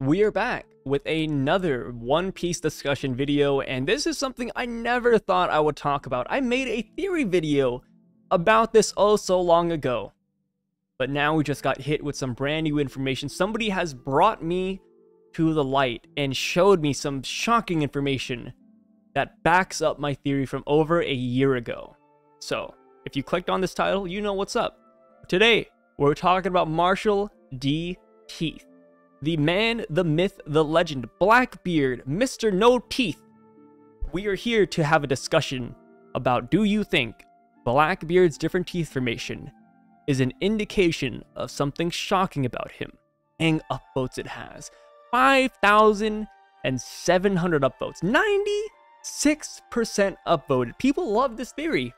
We are back with another One Piece discussion video, and this is something I never thought I would talk about. I made a theory video about this oh so long ago, but now we just got hit with some brand new information. Somebody has brought me to the light and showed me some shocking information that backs up my theory from over a year ago. So, if you clicked on this title, you know what's up. Today, we're talking about Marshall D. Teeth. The man, the myth, the legend, Blackbeard, Mr. No Teeth. We are here to have a discussion about, do you think Blackbeard's different teeth formation is an indication of something shocking about him? And upvotes it has. 5,700 upvotes. 96% upvoted. People love this theory.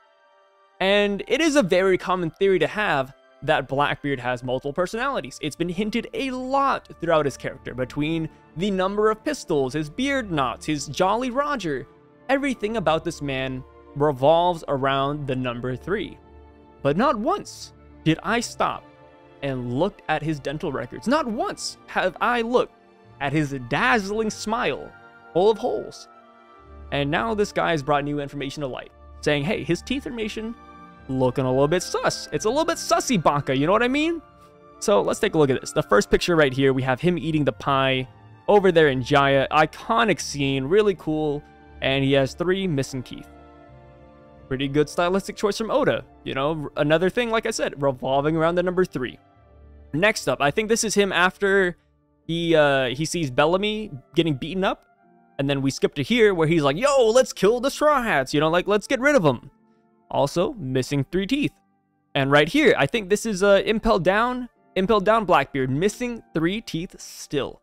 And it is a very common theory to have that Blackbeard has multiple personalities. It's been hinted a lot throughout his character, between the number of pistols, his beard knots, his Jolly Roger. Everything about this man revolves around the number 3. But not once did I stop and look at his dental records. Not once have I looked at his dazzling smile full of holes. And now this guy has brought new information to light, saying, hey, his teeth formation looking a little bit sus. It's a little bit sussy baka, you know what I mean? So let's take a look at this. The first picture right here, we have him eating the pie over there in Jaya. Iconic scene, really cool. And he has 3 missing teeth. Pretty good stylistic choice from Oda. You know, another thing, like I said, revolving around the number 3. Next up, I think this is him after he sees Bellamy getting beaten up. And then we skip to here where he's like, yo, let's kill the Straw Hats. You know, like, let's get rid of them. Also, missing 3 teeth. And right here, I think this is Impelled Down Blackbeard, missing 3 teeth still.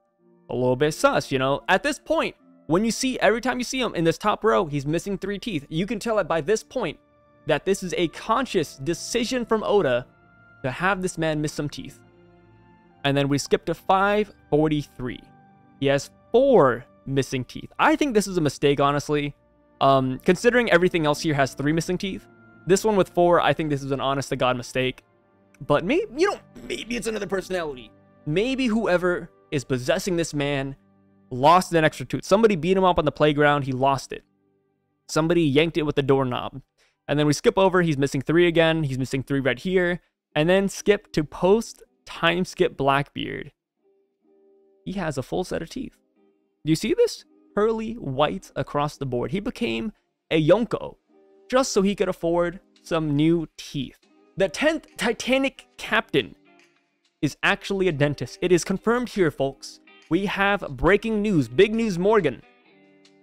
A little bit sus, you know? At this point, when you see, every time you see him in this top row, he's missing 3 teeth. You can tell that by this point that this is a conscious decision from Oda to have this man miss some teeth. And then we skip to 543. He has 4 missing teeth. I think this is a mistake, honestly. Considering everything else here has 3 missing teeth, this one with 4, I think this is an honest-to-God mistake. But maybe, you know, maybe it's another personality. Maybe whoever is possessing this man lost an extra tooth. Somebody beat him up on the playground, he lost it. Somebody yanked it with the doorknob. And then we skip over, he's missing 3 again, he's missing 3 right here. And then skip to post-time skip Blackbeard. He has a full set of teeth. Do you see this? Pearly white across the board. He became a Yonko just so he could afford some new teeth. The 10th Titanic captain is actually a dentist. It is confirmed here, folks. We have breaking news. Big news, Morgan.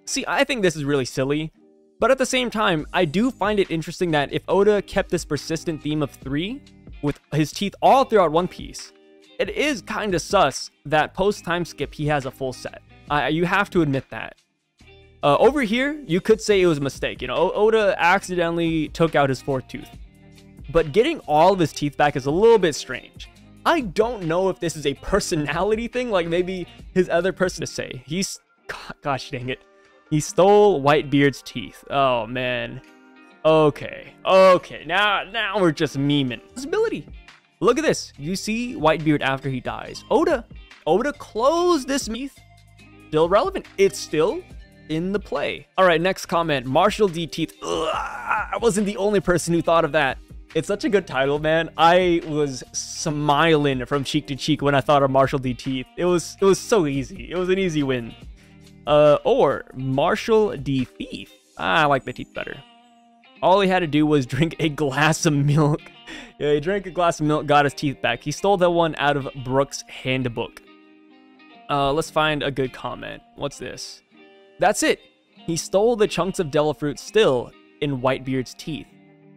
See, I think this is really silly, but at the same time, I do find it interesting that if Oda kept this persistent theme of 3 with his teeth all throughout One Piece, it is kind of sus that post-time skip he has a full set. You have to admit that. Over here, you could say it was a mistake. You know, Oda accidentally took out his 4th tooth. But getting all of his teeth back is a little bit strange. I don't know if this is a personality thing, like maybe his other person to say. Gosh dang it. He stole Whitebeard's teeth. Oh, man. Okay. Now we're just memeing. Possibility. Look at this. You see Whitebeard after he dies. Oda closed this teeth. Still relevant. It's still in the play. All right, next comment. Marshall D. Teeth. Ugh, I wasn't the only person who thought of that. It's such a good title, man. I was smiling from cheek to cheek when I thought of Marshall D. Teeth. It was so easy. It was an easy win. Or Marshall D. Thief. I like the teeth better. All he had to do was drink a glass of milk. Yeah, he drank a glass of milk, got his teeth back. He stole that one out of Brooks' handbook. Let's find a good comment. What's this? That's it. He stole the chunks of devil fruit still in Whitebeard's teeth.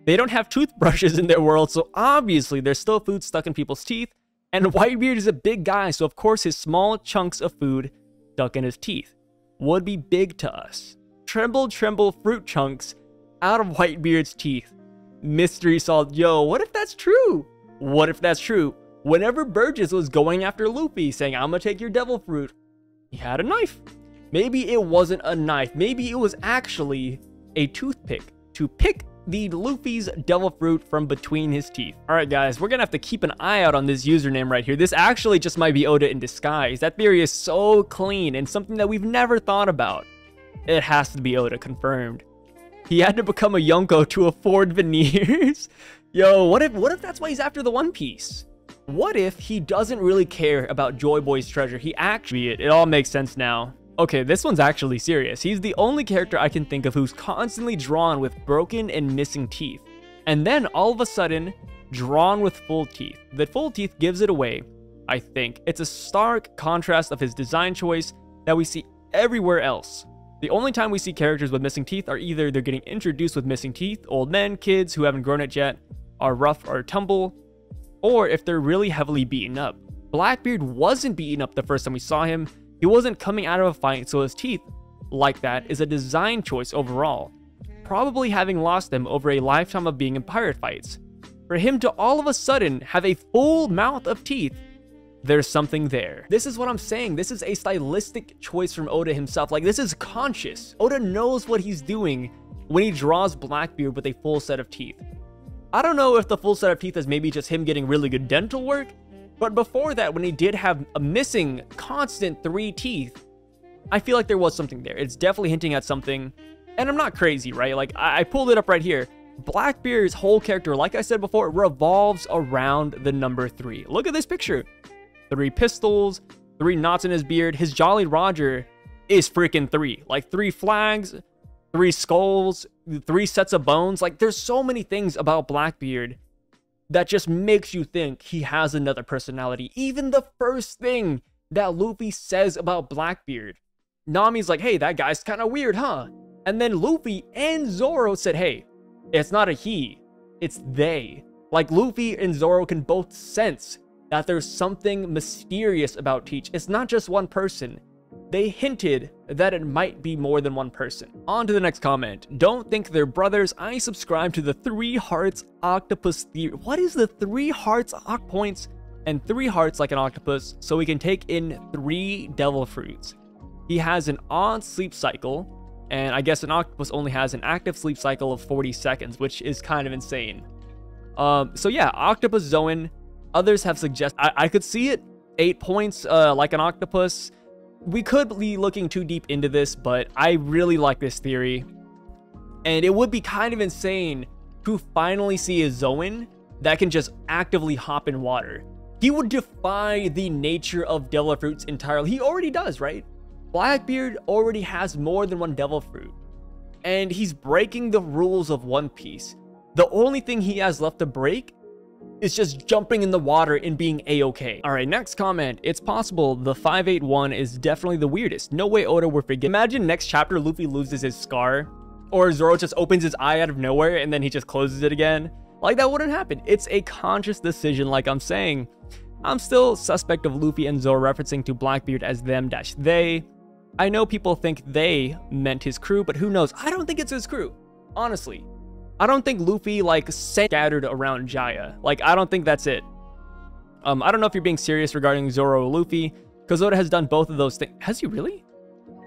They don't have toothbrushes in their world, so obviously there's still food stuck in people's teeth. And Whitebeard is a big guy, so of course his small chunks of food stuck in his teeth would be big to us. Tremble fruit chunks out of Whitebeard's teeth. Mystery solved. Yo, what if that's true? What if that's true? Whenever Burgess was going after Luffy, saying, I'm gonna take your devil fruit, he had a knife. Maybe it wasn't a knife. Maybe it was actually a toothpick to pick the Luffy's devil fruit from between his teeth. Alright guys, we're gonna have to keep an eye out on this username right here. This actually just might be Oda in disguise. That theory is so clean and something that we've never thought about. It has to be Oda, confirmed. He had to become a Yonko to afford veneers. Yo, what if that's why he's after the One Piece? What if he doesn't really care about Joy Boy's treasure? He actually, it all makes sense now. Okay, this one's actually serious. He's the only character I can think of who's constantly drawn with broken and missing teeth. And then all of a sudden, drawn with full teeth. The full teeth gives it away, I think. It's a stark contrast of his design choice that we see everywhere else. The only time we see characters with missing teeth are either they're getting introduced with missing teeth, old men, kids who haven't grown it yet, are rough or tumble, or if they're really heavily beaten up. Blackbeard wasn't beaten up the first time we saw him. He wasn't coming out of a fight, so his teeth, like that, is a design choice overall. Probably having lost them over a lifetime of being in pirate fights. For him to all of a sudden have a full mouth of teeth, there's something there. This is what I'm saying. This is a stylistic choice from Oda himself. Like, this is conscious. Oda knows what he's doing when he draws Blackbeard with a full set of teeth. I don't know if the full set of teeth is maybe just him getting really good dental work, but before that, when he did have a missing constant 3 teeth, I feel like there was something there. It's definitely hinting at something, and I'm not crazy, right? Like, I pulled it up right here. Blackbeard's whole character, like I said before, revolves around the number 3. Look at this picture. 3 pistols, 3 knots in his beard. His Jolly Roger is freaking 3. Like, 3 flags, 3 skulls, 3 sets of bones. Like, there's so many things about Blackbeard that just makes you think he has another personality. Even the first thing that Luffy says about Blackbeard, Nami's like, hey, that guy's kind of weird, huh? And then Luffy and Zoro said, hey, it's not a he, it's they. Like, Luffy and Zoro can both sense that there's something mysterious about Teach. It's not just one person. They hinted that it might be more than one person. On to the next comment. Don't think they're brothers. I subscribe to the 3 hearts octopus theory. What is the 3 hearts points and 3 hearts like an octopus so we can take in 3 devil fruits? He has an odd sleep cycle, and I guess an octopus only has an active sleep cycle of 40 seconds, which is kind of insane. So yeah, octopus Zoan. Others have suggested I could see it 8 points like an octopus. We could be looking too deep into this, but I really like this theory. And it would be kind of insane to finally see a Zoan that can just actively hop in water. He would defy the nature of devil fruits entirely. He already does, right? Blackbeard already has more than 1 devil fruit. And he's breaking the rules of One Piece. The only thing he has left to break is just jumping in the water and being a-okay. All right, next comment. It's possible the 581 is definitely the weirdest. No way Oda would forget. Imagine next chapter Luffy loses his scar, or Zoro just opens his eye out of nowhere and then he just closes it again. Like, that wouldn't happen. It's a conscious decision, like I'm saying. I'm still suspect of Luffy and Zoro referencing to Blackbeard as them-they. I know people think they meant his crew, but who knows? I don't think it's his crew, honestly. I don't think Luffy, like, scattered around Jaya. Like, I don't think that's it. I don't know if you're being serious regarding Zoro or Luffy, because Oda has done both of those things. Has he really?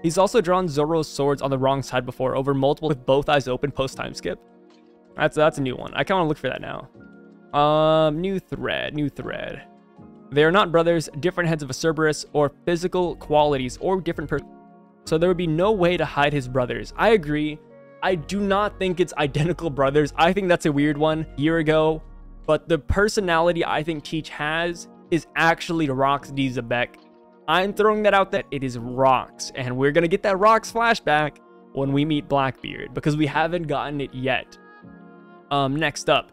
He's also drawn Zoro's swords on the wrong side before, over multiple with both eyes open post-time skip. That's a new one. I kind of want to look for that now. New thread. They are not brothers, different heads of a Cerberus, or physical qualities, or different so there would be no way to hide his brothers. I agree. I do not think it's identical brothers. I think that's a weird one a year ago. But the personality I think Teach has is actually Rox D. Xebec. I'm throwing that out that it is Rox. And we're going to get that Rox flashback when we meet Blackbeard, because we haven't gotten it yet. Next up.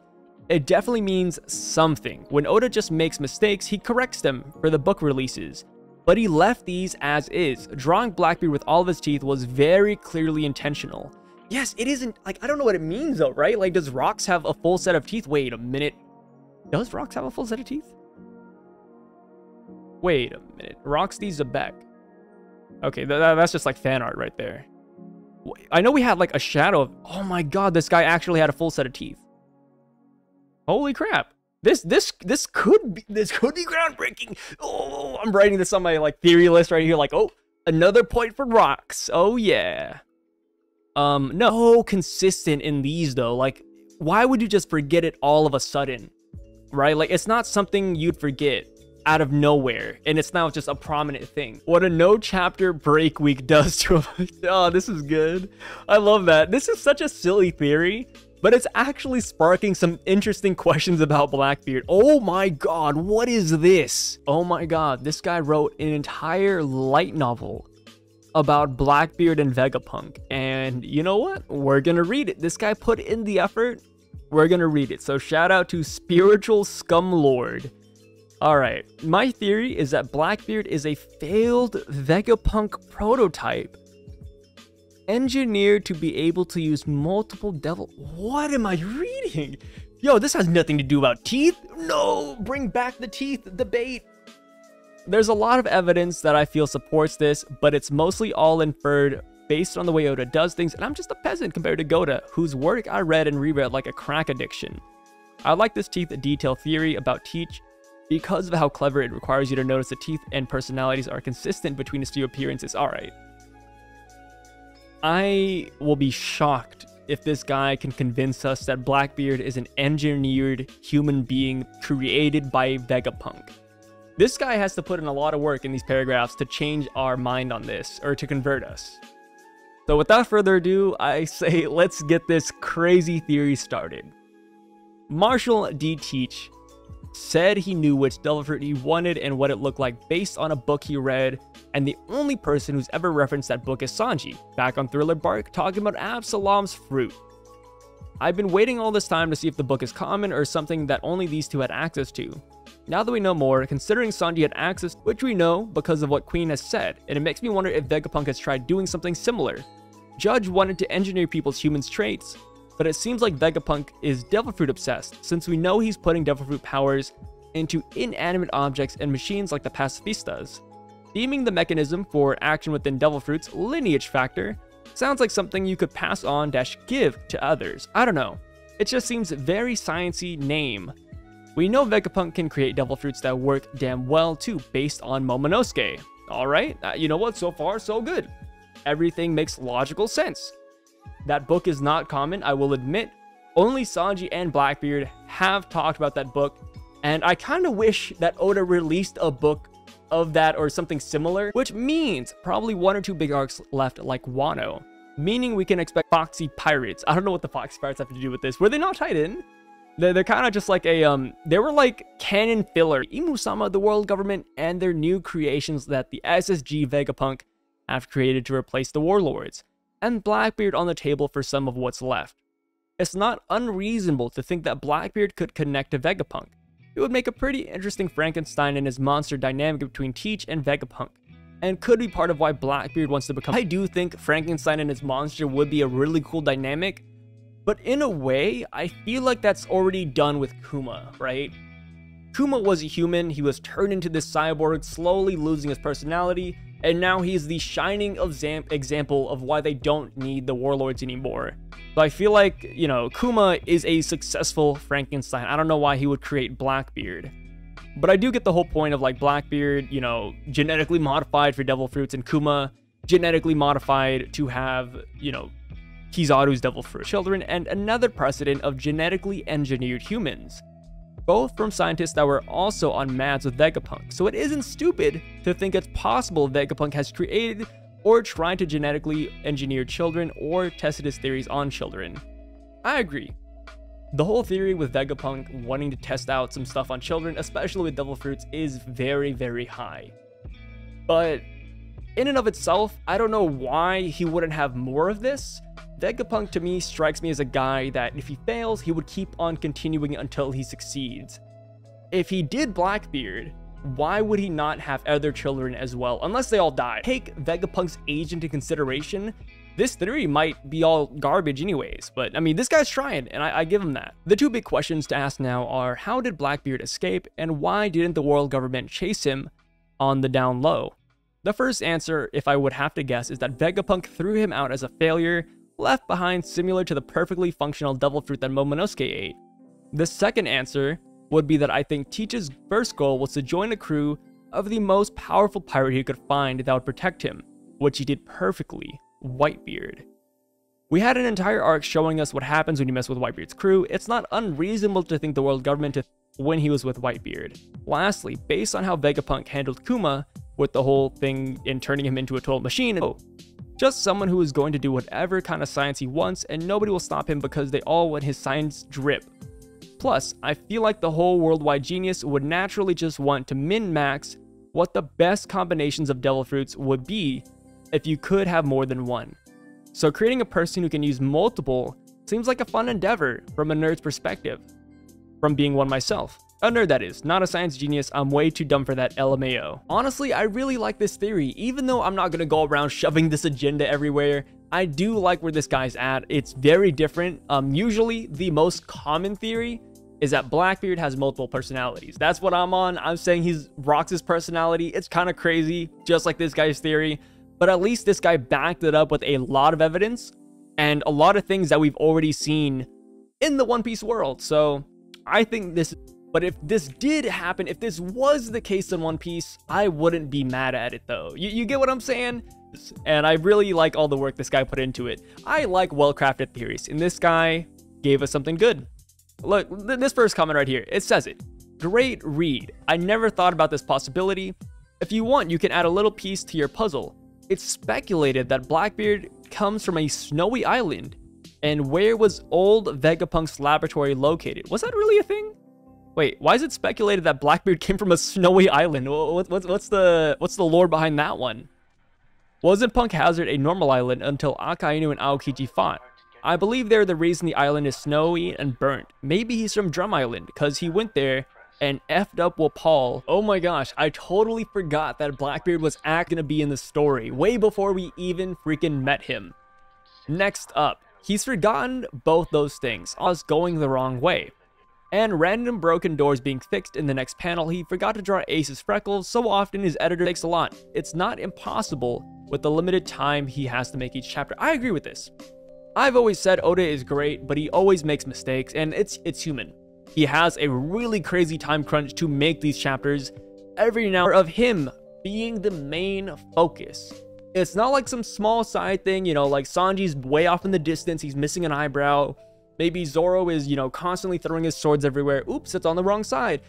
It definitely means something. When Oda just makes mistakes, he corrects them for the book releases. But he left these as is. Drawing Blackbeard with all of his teeth was very clearly intentional. Yes, it isn't, like, I don't know what it means though, right? Like, does Rox have a full set of teeth? Wait a minute. Does Rox have a full set of teeth? Wait a minute. Rox D. Xebec. Okay, that's just like fan art right there. I know we had like a shadow of, oh my god, this guy actually had a full set of teeth. Holy crap. This could be groundbreaking. Oh, I'm writing this on my like theory list right here, like, oh, another point for Rox. Oh yeah. No consistent in these though. Like, why would you just forget it all of a sudden, right? Like, it's not something you'd forget out of nowhere, and it's now just a prominent thing. What a no chapter break week does to a... Oh, this is good. I love that. This is such a silly theory, but it's actually sparking some interesting questions about Blackbeard. Oh my god, what is this? Oh my god, this guy wrote an entire light novel about Blackbeard and Vegapunk, and you know what? We're gonna read it. This guy put in the effort. We're gonna read it. So shout out to Spiritual Scum Lord. Alright, my theory is that Blackbeard is a failed Vegapunk prototype, engineered to be able to use multiple devil... What am I reading? Yo, this has nothing to do about teeth. No, bring back the teeth, the bait. There's a lot of evidence that I feel supports this, but it's mostly all inferred based on the way Oda does things, and I'm just a peasant compared to Gota, whose work I read and reread like a crack addiction. I like this teeth detail theory about Teach because of how clever it requires you to notice the teeth and personalities are consistent between his two appearances. Alright. I will be shocked if this guy can convince us that Blackbeard is an engineered human being created by Vegapunk. This guy has to put in a lot of work in these paragraphs to change our mind on this, or to convert us. So without further ado, I say let's get this crazy theory started. Marshall D. Teach said he knew which devil fruit he wanted and what it looked like based on a book he read, and the only person who's ever referenced that book is Sanji, back on Thriller Bark, talking about Absalom's fruit. I've been waiting all this time to see if the book is common or something that only these two had access to. Now that we know more, considering Sanji had access, which we know because of what Queen has said, and it makes me wonder if Vegapunk has tried doing something similar. Judge wanted to engineer people's human traits, but it seems like Vegapunk is devil fruit obsessed, since we know he's putting devil fruit powers into inanimate objects and machines like the pacifistas. Deeming the mechanism for action within devil fruit's lineage factor sounds like something you could pass on - give to others. I don't know. It just seems very sciencey name. We know Vegapunk can create devil fruits that work damn well too, based on Momonosuke. Alright, you know what? So far, so good. Everything makes logical sense. That book is not common, I will admit. Only Sanji and Blackbeard have talked about that book, and I kind of wish that Oda released a book of that or something similar, which means probably one or two big arcs left like Wano, meaning we can expect Foxy Pirates. I don't know what the Foxy Pirates have to do with this. Were they not tied in? They're kind of just like a, they were like canon filler. Imu-sama, the world government, and their new creations that the SSG Vegapunk have created to replace the warlords, and Blackbeard on the table for some of what's left. It's not unreasonable to think that Blackbeard could connect to Vegapunk. It would make a pretty interesting Frankenstein and his monster dynamic between Teach and Vegapunk, and could be part of why Blackbeard wants to become... I do think Frankenstein and his monster would be a really cool dynamic, but in a way, I feel like that's already done with Kuma, right? Kuma was a human, he was turned into this cyborg, slowly losing his personality, and now he's the shining example of why they don't need the warlords anymore. So I feel like, you know, Kuma is a successful Frankenstein. I don't know why he would create Blackbeard. But I do get the whole point of like Blackbeard, you know, genetically modified for devil fruits, and Kuma genetically modified to have, you know, Kizaru's devil fruit children, and another precedent of genetically engineered humans, both from scientists that were also on mads with Vegapunk. So it isn't stupid to think it's possible Vegapunk has created or tried to genetically engineer children or tested his theories on children. I agree. The whole theory with Vegapunk wanting to test out some stuff on children, especially with devil fruits, is very, very high. But in and of itself, I don't know why he wouldn't have more of this. Vegapunk to me strikes me as a guy that if he fails, he would keep on continuing until he succeeds. If he did Blackbeard, why would he not have other children as well, unless they all die? Take Vegapunk's age into consideration, this theory might be all garbage anyways, but I mean, this guy's trying, and I give him that. The two big questions to ask now are, how did Blackbeard escape, and why didn't the world government chase him on the down low? The first answer, if I would have to guess, is that Vegapunk threw him out as a failure, left behind similar to the perfectly functional devil fruit that Momonosuke ate. The second answer would be that I think Teach's first goal was to join a crew of the most powerful pirate he could find that would protect him, which he did perfectly, Whitebeard. We had an entire arc showing us what happens when you mess with Whitebeard's crew. It's not unreasonable to think the world government when he was with Whitebeard. Lastly, based on how Vegapunk handled Kuma with the whole thing in turning him into a total machine, just someone who is going to do whatever kind of science he wants and nobody will stop him because they all want his science drip. Plus, I feel like the whole worldwide genius would naturally just want to min-max what the best combinations of devil fruits would be if you could have more than one. So creating a person who can use multiple seems like a fun endeavor from a nerd's perspective. From being one myself. A nerd, that is, not a science genius. I'm way too dumb for that, LMAO. Honestly, I really like this theory. Even though I'm not gonna go around shoving this agenda everywhere, I do like where this guy's at. It's very different. Usually, the most common theory is that Blackbeard has multiple personalities. That's what I'm on. I'm saying he's Rox's personality. It's kind of crazy, just like this guy's theory. But at least this guy backed it up with a lot of evidence and a lot of things that we've already seen in the One Piece world. So I think this, but if this did happen, if this was the case in One Piece, I wouldn't be mad at it though. You get what I'm saying? And I really like all the work this guy put into it. I like well-crafted theories, and this guy gave us something good. Look, this first comment right here, it says it. Great read. I never thought about this possibility. If you want, you can add a little piece to your puzzle. It's speculated that Blackbeard comes from a snowy island. And where was old Vegapunk's laboratory located? Was that really a thing? Wait, why is it speculated that Blackbeard came from a snowy island? What's the lore behind that one? Wasn't Punk Hazard a normal island until Akainu and Aokiji fought? I believe they're the reason the island is snowy and burnt. Maybe he's from Drum Island, because he went there and effed up Wapol. Oh my gosh, I totally forgot that Blackbeard was gonna be in the story, way before we even freaking met him. Next up, he's forgotten both those things, us going the wrong way. And random broken doors being fixed in the next panel. He forgot to draw Ace's freckles. So often his editor takes a lot. It's not impossible with the limited time he has to make each chapter. I agree with this. I've always said Oda is great, but he always makes mistakes, and it's human. He has a really crazy time crunch to make these chapters every now of him being the main focus. It's not like some small side thing, you know, like Sanji's way off in the distance, he's missing an eyebrow. Maybe Zoro is, you know, constantly throwing his swords everywhere. Oops, it's on the wrong side.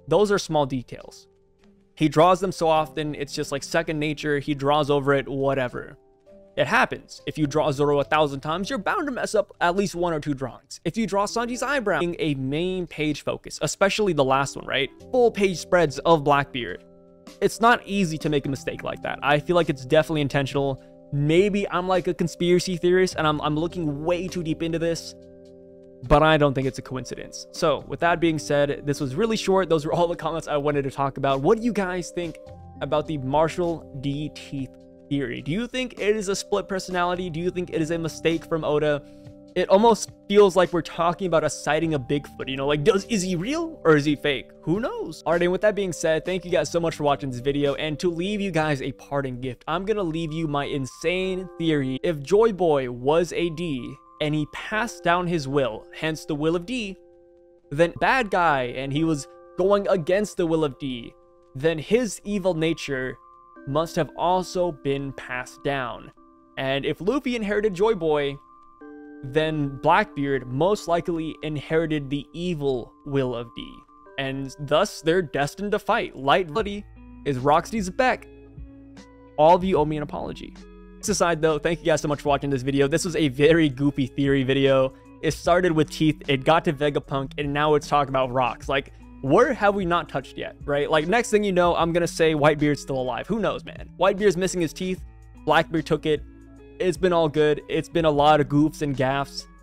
Those are small details. He draws them so often, it's just like second nature. He draws over it, whatever. It happens. If you draw Zoro 1,000 times, you're bound to mess up at least 1 or 2 drawings. If you draw Sanji's eyebrow, being a main page focus, especially the last one, right? Full page spreads of Blackbeard. It's not easy to make a mistake like that. I feel like it's definitely intentional. Maybe I'm like a conspiracy theorist and I'm looking way too deep into this, but I don't think it's a coincidence. So with that being said, this was really short. Those were all the comments I wanted to talk about. What do you guys think about the Marshall D. Teeth theory? Do you think it is a split personality? Do you think it is a mistake from Oda? It almost feels like we're talking about a sighting of Bigfoot, you know, like is he real or is he fake? Who knows? All right, and with that being said, thank you guys so much for watching this video, and to leave you guys a parting gift, I'm gonna leave you my insane theory. If Joy Boy was a D and he passed down his will, hence the will of D, then bad guy and he was going against the will of D, then his evil nature must have also been passed down. And if Luffy inherited Joy Boy, then Blackbeard most likely inherited the evil will of D, and thus they're destined to fight. Light Bloody is Roxy's Beck. All of you owe me an apology. This aside though, thank you guys so much for watching this video. This was a very goofy theory video. It started with Teeth, it got to Vegapunk, and now it's talking about Rox. Like, where have we not touched yet, right? Like, next thing you know, I'm gonna say Whitebeard's still alive. Who knows, man? Whitebeard's missing his teeth. Blackbeard took it. It's been all good. It's been a lot of goofs and gaffes.